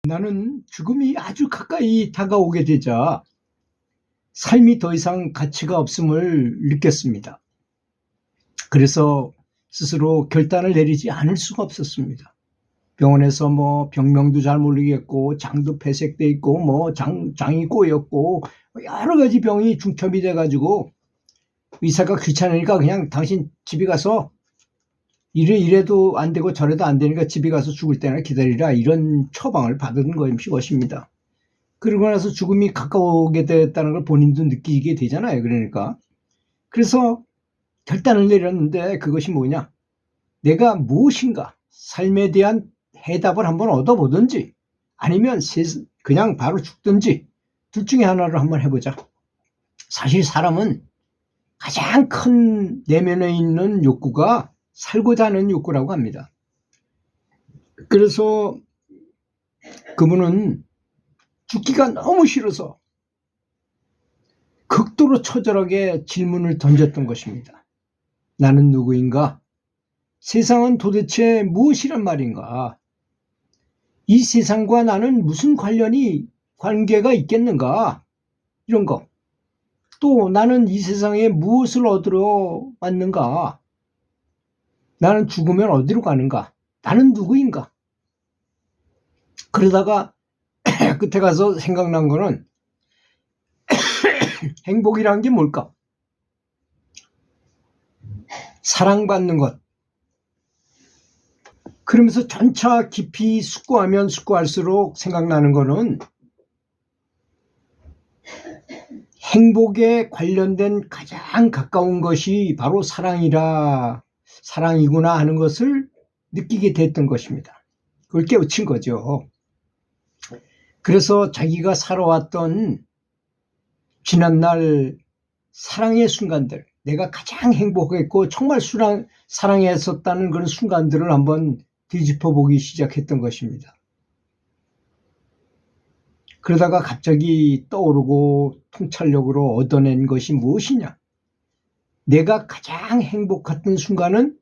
나는 죽음이 아주 가까이 다가오게 되자 삶이 더 이상 가치가 없음을 느꼈습니다. 그래서 스스로 결단을 내리지 않을 수가 없었습니다. 병원에서 병명도 잘 모르겠고 장도 폐색돼 있고 장이 꼬였고 여러 가지 병이 중첩이 돼가지고 의사가 귀찮으니까 그냥 당신 집에 가서 이래도 안 되고 저래도 안 되니까 집에 가서 죽을 때나 기다리라, 이런 처방을 받은 것입니다. 그러고 나서 죽음이 가까우게 됐다는 걸 본인도 느끼게 되잖아요. 그래서 결단을 내렸는데, 그것이 뭐냐, 내가 무엇인가 삶에 대한 해답을 한번 얻어보든지 아니면 그냥 바로 죽든지 둘 중에 하나를 한번 해보자. 사실 사람은 가장 큰 내면에 있는 욕구가 살고자 하는 욕구라고 합니다. 그래서 그분은 죽기가 너무 싫어서 극도로 처절하게 질문을 던졌던 것입니다. 나는 누구인가? 세상은 도대체 무엇이란 말인가? 이 세상과 나는 무슨 관계가 있겠는가? 이런 거. 또 나는 이 세상에 무엇을 얻으러 왔는가? 나는 죽으면 어디로 가는가? 나는 누구인가? 그러다가 끝에 가서 생각난 거는 행복이란 게 뭘까? 사랑받는 것. 그러면서 점차 깊이 숙고하면 숙고할수록 생각나는 거는 행복에 관련된 가장 가까운 것이 바로 사랑이구나 하는 것을 느끼게 됐던 것입니다. 그걸 깨우친 거죠. 그래서 자기가 살아왔던 지난날 사랑의 순간들, 내가 가장 행복했고 정말 사랑했었다는 그런 순간들을 한번 뒤집어보기 시작했던 것입니다. 그러다가 갑자기 떠오르고 통찰력으로 얻어낸 것이 무엇이냐? 내가 가장 행복했던 순간은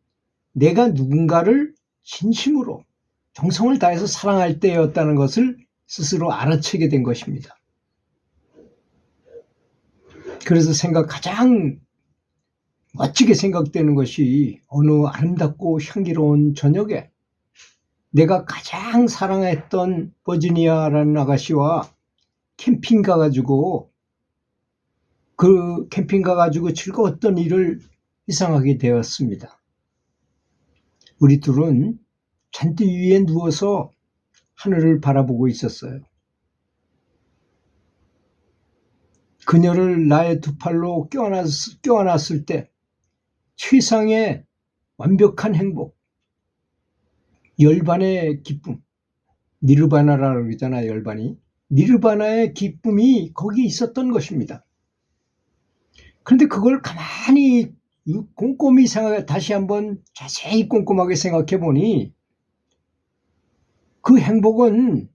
내가 누군가를 진심으로 정성을 다해서 사랑할 때였다는 것을 스스로 알아채게 된 것입니다. 그래서 가장 멋지게 생각되는 것이 어느 아름답고 향기로운 저녁에 내가 가장 사랑했던 버지니아라는 아가씨와 캠핑 가가지고 즐거웠던 일을 회상하게 되었습니다. 우리 둘은 잔디 위에 누워서 하늘을 바라보고 있었어요. 그녀를 나의 두 팔로 껴안았을 때 최상의 완벽한 행복, 열반의 기쁨, 니르바나라고 그러잖아요. 열반이. 니르바나의 기쁨이 거기 있었던 것입니다. 그런데 그걸 가만히 꼼꼼히 다시 한번 자세히 꼼꼼하게 생각해 보니 그 행복은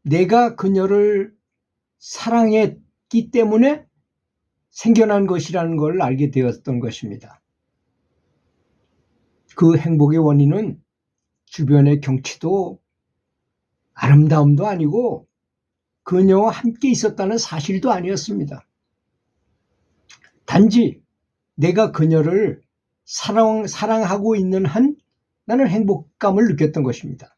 내가 그녀를 사랑했기 때문에 생겨난 것이라는 걸 알게 되었던 것입니다. 그 행복의 원인은 주변의 경치도 아름다움도 아니고 그녀와 함께 있었다는 사실도 아니었습니다. 단지 내가 그녀를 사랑하고 있는 한 나는 행복감을 느꼈던 것입니다.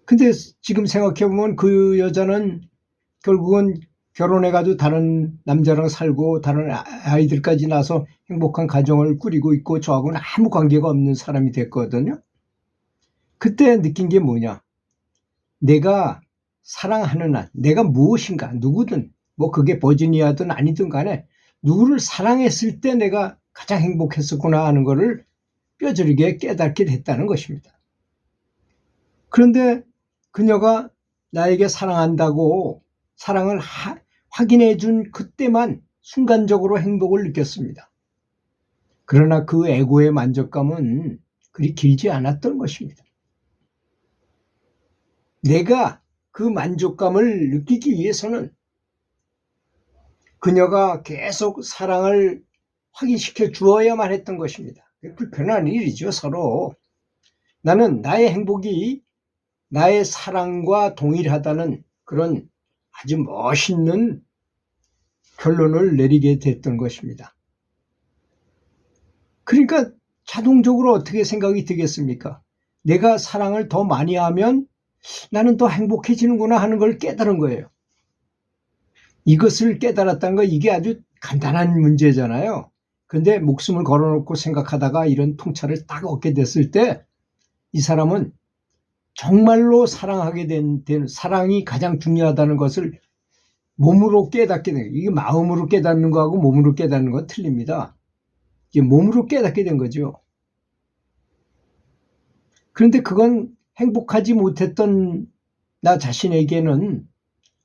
근데 지금 생각해보면 그 여자는 결국은 결혼해가지고 다른 남자랑 살고 다른 아이들까지 낳아서 행복한 가정을 꾸리고 있고 저하고는 아무 관계가 없는 사람이 됐거든요. 그때 느낀 게 뭐냐? 내가 사랑하는 한, 내가 무엇인가, 누구든, 그게 버지니아든 아니든 간에 누구를 사랑했을 때 내가 가장 행복했었구나 하는 거를 뼈저리게 깨닫게 됐다는 것입니다. 그런데 그녀가 나에게 사랑한다고 사랑을 확인해 준 그때만 순간적으로 행복을 느꼈습니다. 그러나 그 에고의 만족감은 그리 길지 않았던 것입니다. 내가 그 만족감을 느끼기 위해서는 그녀가 계속 사랑을 확인시켜 주어야만 했던 것입니다. 불편한 일이죠, 서로. 나는 나의 행복이 나의 사랑과 동일하다는 그런 아주 멋있는 결론을 내리게 됐던 것입니다. 그러니까 자동적으로 어떻게 생각이 되겠습니까? 내가 사랑을 더 많이 하면 나는 더 행복해지는구나 하는 걸 깨달은 거예요. 이것을 깨달았다는 거, 이게 아주 간단한 문제잖아요. 근데 목숨을 걸어놓고 생각하다가 이런 통찰을 딱 얻게 됐을 때 이 사람은 정말로 사랑하게 된 사랑이 가장 중요하다는 것을 몸으로 깨닫게 된 거예요. 이게 마음으로 깨닫는 거하고 몸으로 깨닫는 건 틀립니다. 이게 몸으로 깨닫게 된 거죠. 그런데 그건 행복하지 못했던 나 자신에게는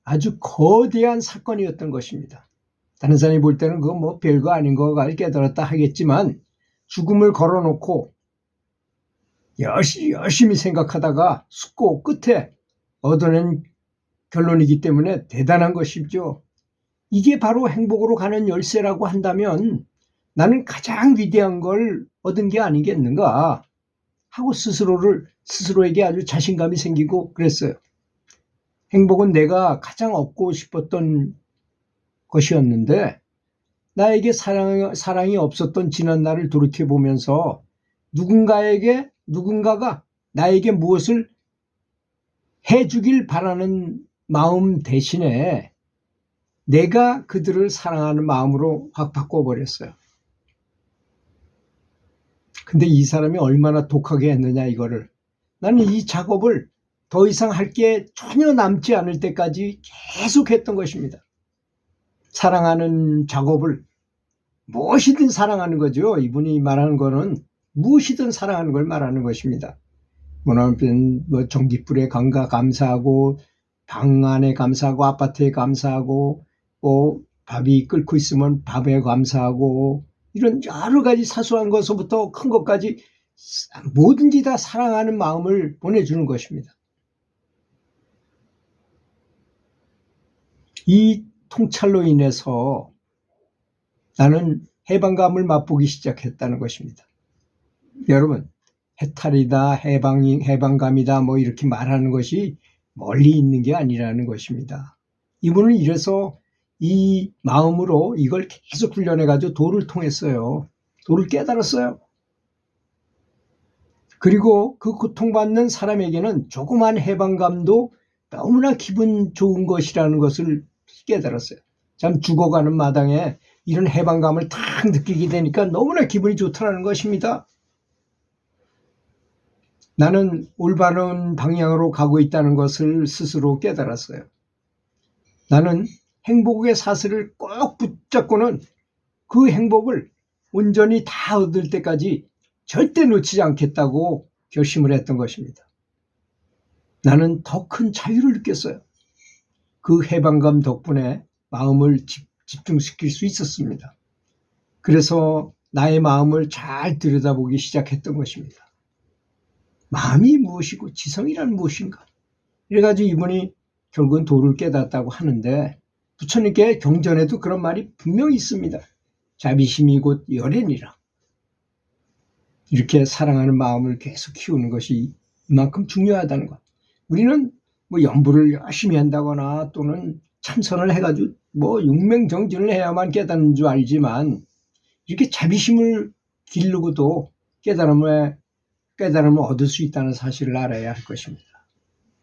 아주 거대한 사건이었던 것입니다. 다른 사람이 볼 때는 그거 뭐 별거 아닌 거가 깨달았다 하겠지만, 죽음을 걸어놓고 열심히 생각하다가 숙고 끝에 얻어낸 결론이기 때문에 대단한 것이죠. 이게 바로 행복으로 가는 열쇠라고 한다면 나는 가장 위대한 걸 얻은 게 아니겠는가 하고 스스로에게 아주 자신감이 생기고 그랬어요. 행복은 내가 가장 얻고 싶었던 것이었는데, 나에게 사랑이 없었던 지난 날을 돌이켜보면서 누군가가 나에게 무엇을 해주길 바라는 마음 대신에 내가 그들을 사랑하는 마음으로 확 바꿔버렸어요. 근데 이 사람이 얼마나 독하게 했느냐 이거를. 나는 이 작업을 더 이상 할 게 전혀 남지 않을 때까지 계속 했던 것입니다. 사랑하는 작업을 무엇이든 사랑하는 거죠. 이분이 말하는 거는 무엇이든 사랑하는 걸 말하는 것입니다. 뭐 전기불에 감사하고, 방 안에 감사하고, 아파트에 감사하고, 뭐 밥이 끓고 있으면 밥에 감사하고, 이런 여러 가지 사소한 것부터 큰 것까지 뭐든지 다 사랑하는 마음을 보내주는 것입니다. 이 통찰로 인해서 나는 해방감을 맛보기 시작했다는 것입니다. 여러분, 해탈이다, 해방감이다 뭐 이렇게 말하는 것이 멀리 있는 게 아니라는 것입니다. 이분은 이래서 이 마음으로 이걸 계속 훈련해가지고 도를 통했어요. 도를 깨달았어요. 그리고 그 고통받는 사람에게는 조그만 해방감도 너무나 기분 좋은 것이라는 것을 깨달았어요. 참 죽어가는 마당에 이런 해방감을 탁 느끼게 되니까 너무나 기분이 좋다는 것입니다. 나는 올바른 방향으로 가고 있다는 것을 스스로 깨달았어요. 나는 행복의 사슬을 꼭 붙잡고는 그 행복을 온전히 다 얻을 때까지 절대 놓치지 않겠다고 결심을 했던 것입니다. 나는 더 큰 자유를 느꼈어요. 그 해방감 덕분에 마음을 집중시킬 수 있었습니다. 그래서 나의 마음을 잘 들여다보기 시작했던 것입니다. 마음이 무엇이고 지성이란 무엇인가? 이래가지고 이분이 결국은 도를 깨닫다고 하는데, 부처님께 경전에도 그런 말이 분명히 있습니다. 자비심이 곧 열애니라. 이렇게 사랑하는 마음을 계속 키우는 것이 이만큼 중요하다는 것. 우리는 뭐 연부를 열심히 한다거나 또는 참선을 해가지고 뭐 용맹정진을 해야만 깨닫는 줄 알지만, 이렇게 자비심을 기르고도 깨달음을 얻을 수 있다는 사실을 알아야 할 것입니다.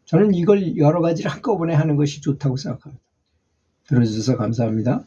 저는 이걸 여러 가지를 한꺼번에 하는 것이 좋다고 생각합니다. 들어주셔서 감사합니다.